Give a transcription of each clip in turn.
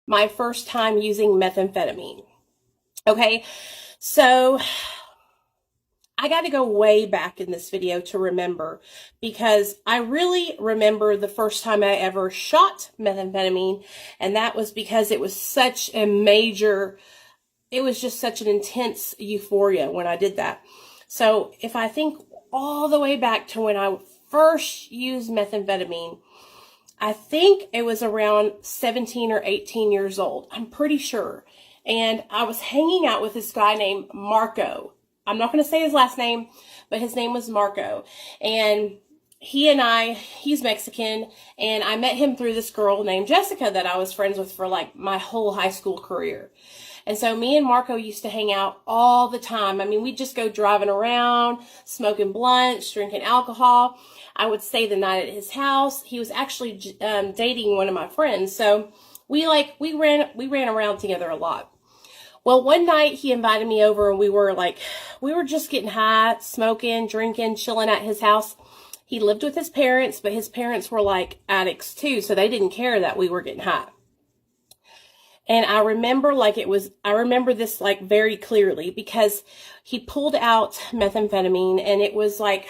my first time using methamphetamine. Okay, so I got to go way back in this video to remember, because I really remember the first time I ever shot methamphetamine, and that was because it was such a major, it was just such an intense euphoria when I did that. So if I think all the way back to when I first used methamphetamine, I think it was around 17 or 18 years old. I'm pretty sure. And I was hanging out with this guy named Marco. I'm not going to say his last name, but his name was Marco. And he's Mexican, and I met him through this girl named Jessica that I was friends with for like my whole high school career. And so me and Marco used to hang out all the time. I mean, we'd just go driving around, smoking blunts, drinking alcohol. I would stay the night at his house. He was actually dating one of my friends. So we ran around together a lot. Well, one night he invited me over, and we were just getting high, smoking, drinking, chilling at his house. He lived with his parents, but his parents were like addicts too, so they didn't care that we were getting high. And I remember this like very clearly, because he pulled out methamphetamine, and it was like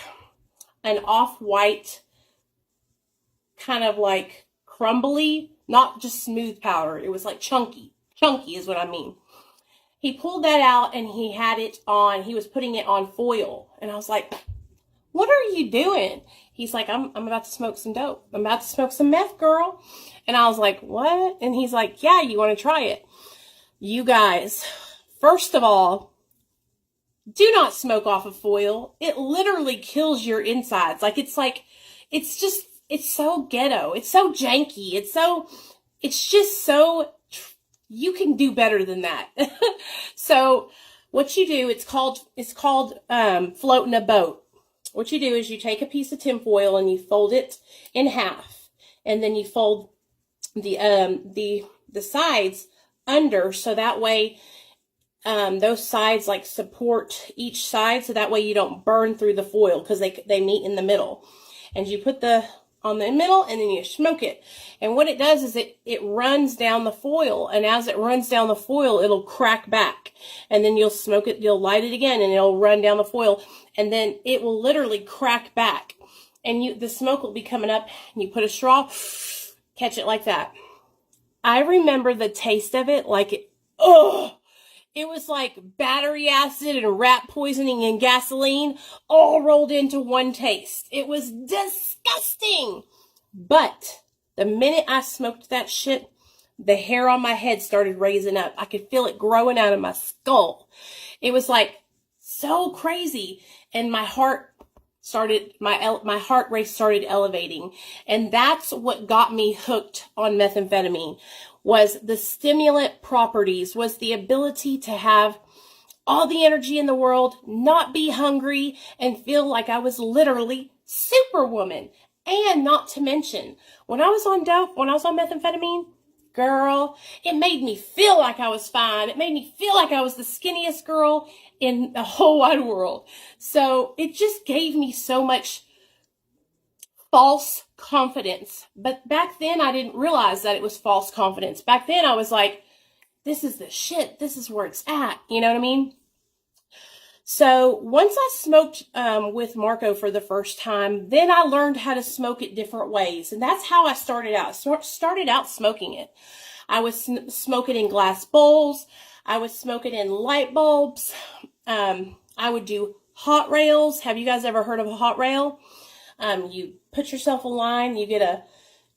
an off-white, kind of like crumbly, not just smooth powder. It was like chunky. Chunky is what I mean. He pulled that out, and he was putting it on foil. And I was like, what are you doing? He's like, I'm about to smoke some dope. I'm about to smoke some meth, girl. And I was like, what? And he's like, yeah, you want to try it? You guys, first of all, do not smoke off of foil. It literally kills your insides. It's so ghetto. It's so janky. You can do better than that. So what you do, it's called floating a boat. What you do is you take a piece of tinfoil and you fold it in half, and then you fold the sides under, so that way those sides like support each side, so that way you don't burn through the foil, because they meet in the middle. And you put on the middle, and then you smoke it. And what it does is it runs down the foil, and as it runs down the foil, it'll crack back. And then you'll smoke it, you'll light it again, and it'll run down the foil, and then it will literally crack back. And the smoke will be coming up, and you put a straw, catch it like that. I remember the taste of it, it was like battery acid and rat poisoning and gasoline all rolled into one taste. It was disgusting. But the minute I smoked that shit, the hair on my head started raising up. I could feel it growing out of my skull. It was like so crazy. And my heart rate started elevating. And that's what got me hooked on methamphetamine, was the stimulant properties, was the ability to have all the energy in the world, not be hungry, and feel like I was literally Superwoman. And not to mention, when I was on methamphetamine, girl, it made me feel like I was fine. It made me feel like I was the skinniest girl in the whole wide world. So it just gave me so much false confidence. But back then I didn't realize that it was false confidence. Back then I was like, this is the shit. This is where it's at. You know what I mean? So once I smoked with Marco for the first time, then I learned how to smoke it different ways. And that's how I started out. Started out smoking it. I was smoking in glass bowls. I would smoke it in light bulbs. I would do hot rails. Have you guys ever heard of a hot rail? You put yourself a line, you get a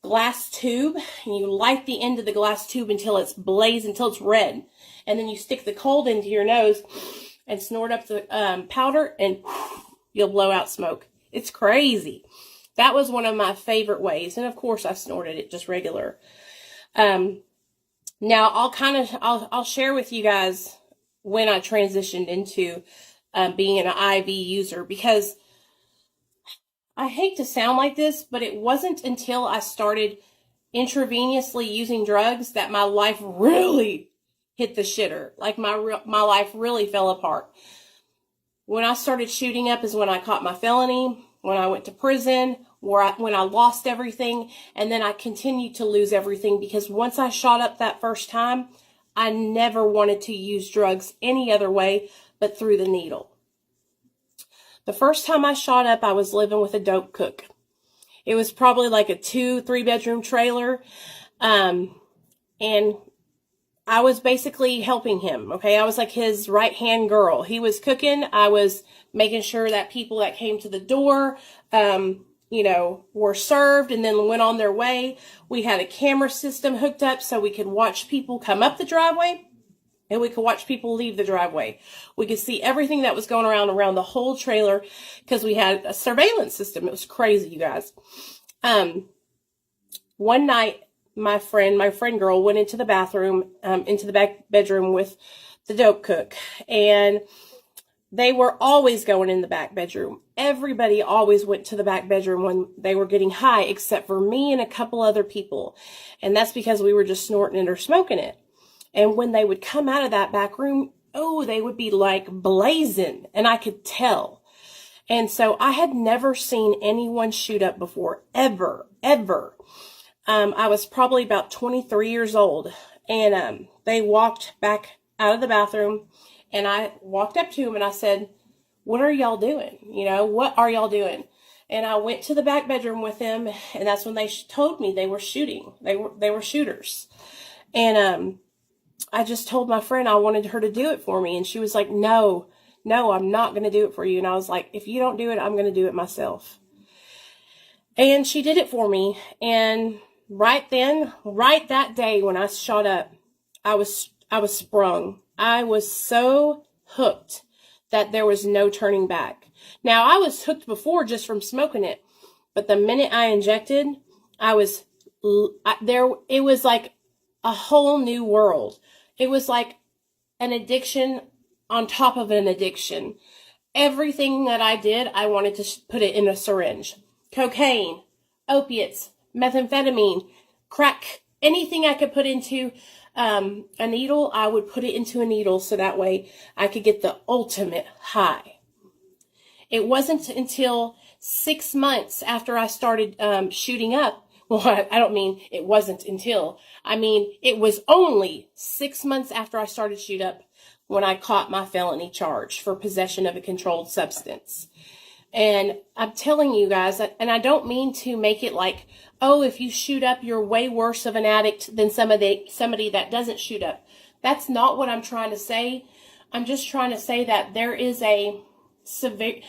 glass tube, and you light the end of the glass tube until it's red. And then you stick the cold into your nose and snort up the powder, and you'll blow out smoke. It's crazy. That was one of my favorite ways. And of course I snorted it just regular. Now I'll share with you guys when I transitioned into being an IV user, because I hate to sound like this, but it wasn't until I started intravenously using drugs that my life really hit the shitter. Like my life really fell apart. When I started shooting up is when I caught my felony, when I went to prison, when I lost everything, and then I continued to lose everything, because once I shot up that first time, I never wanted to use drugs any other way but through the needle. The first time I shot up, I was living with a dope cook. It was probably like a 2-3 bedroom trailer. And I was basically helping him. Okay. I was like his right hand girl. He was cooking. I was making sure that people that came to the door, were served and then went on their way. We had a camera system hooked up so we could watch people come up the driveway, and we could watch people leave the driveway. We could see everything that was going around the whole trailer, because we had a surveillance system. It was crazy, you guys. One night, my friend girl went into the bathroom, into the back bedroom with the dope cook, and they were always going in the back bedroom. Everybody always went to the back bedroom when they were getting high, except for me and a couple other people. And that's because we were just snorting it or smoking it. And when they would come out of that back room, they would be like blazing, and I could tell. And so I had never seen anyone shoot up before, ever. I was probably about 23 years old, and they walked back out of the bathroom, and I walked up to them and I said, "What are y'all doing? What are y'all doing?" And I went to the back bedroom with them, and that's when they told me they were shooting. They were shooters. And I just told my friend I wanted her to do it for me, and she was like, no, I'm not going to do it for you. And I was like, if you don't do it, I'm going to do it myself. And she did it for me. And right that day when I shot up, I was sprung. I was so hooked that there was no turning back. Now, I was hooked before just from smoking it, but the minute I injected, it was like a whole new world. It was like an addiction on top of an addiction. Everything that I did, I wanted to put it in a syringe. Cocaine, opiates, methamphetamine, crack, anything I could put into a needle, I would put it into a needle so that way I could get the ultimate high. It wasn't until 6 months after I started shooting up. Well, I don't mean it wasn't until. I mean, it was only 6 months after I started shoot up when I caught my felony charge for possession of a controlled substance. And I'm telling you guys, and I don't mean to make it like, if you shoot up, you're way worse of an addict than somebody that doesn't shoot up. That's not what I'm trying to say. I'm just trying to say that there's a severity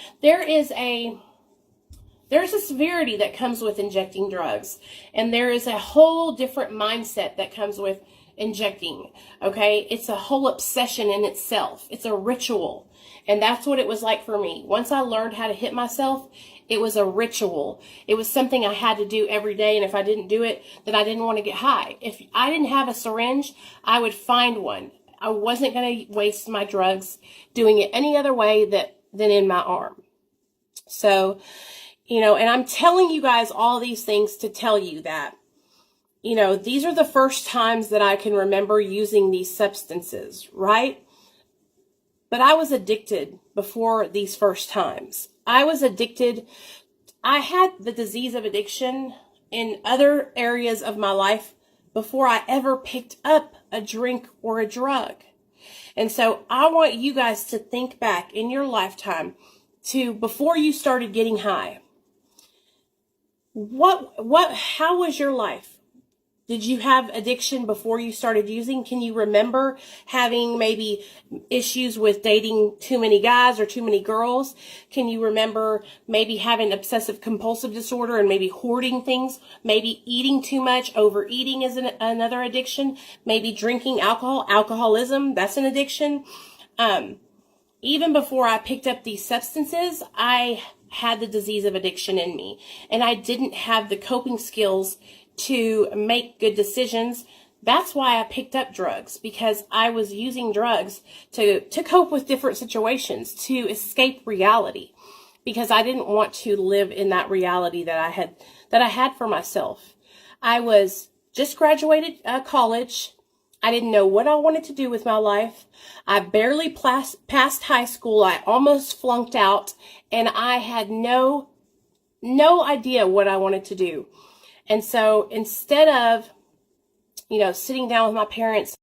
that comes with injecting drugs, and there is a whole different mindset that comes with injecting. Okay, it's a whole obsession in itself. It's a ritual. And that's what it was like for me. Once I learned how to hit myself, it was a ritual. It was something I had to do every day. And if I didn't do it, then I didn't want to get high. If I didn't have a syringe, I would find one. I wasn't going to waste my drugs doing it any other way than in my arm. So, and I'm telling you guys all these things to tell you that, these are the first times that I can remember using these substances, right? But I was addicted before these first times. I was addicted. I had the disease of addiction in other areas of my life before I ever picked up a drink or a drug. And so I want you guys to think back in your lifetime to before you started getting high. How was your life? Did you have addiction before you started using? Can you remember having maybe issues with dating too many guys or too many girls? Can you remember maybe having obsessive compulsive disorder and maybe hoarding things? Maybe eating too much, overeating is another addiction. Maybe drinking alcoholism, that's an addiction. Even before I picked up these substances, I had the disease of addiction in me, and I didn't have the coping skills to make good decisions. That's why I picked up drugs, because I was using drugs to cope with different situations, to escape reality, because I didn't want to live in that reality that I had for myself. I was just graduated college. I didn't know what I wanted to do with my life. I barely passed high school. I almost flunked out, and I had no no idea what I wanted to do. And so instead of, sitting down with my parents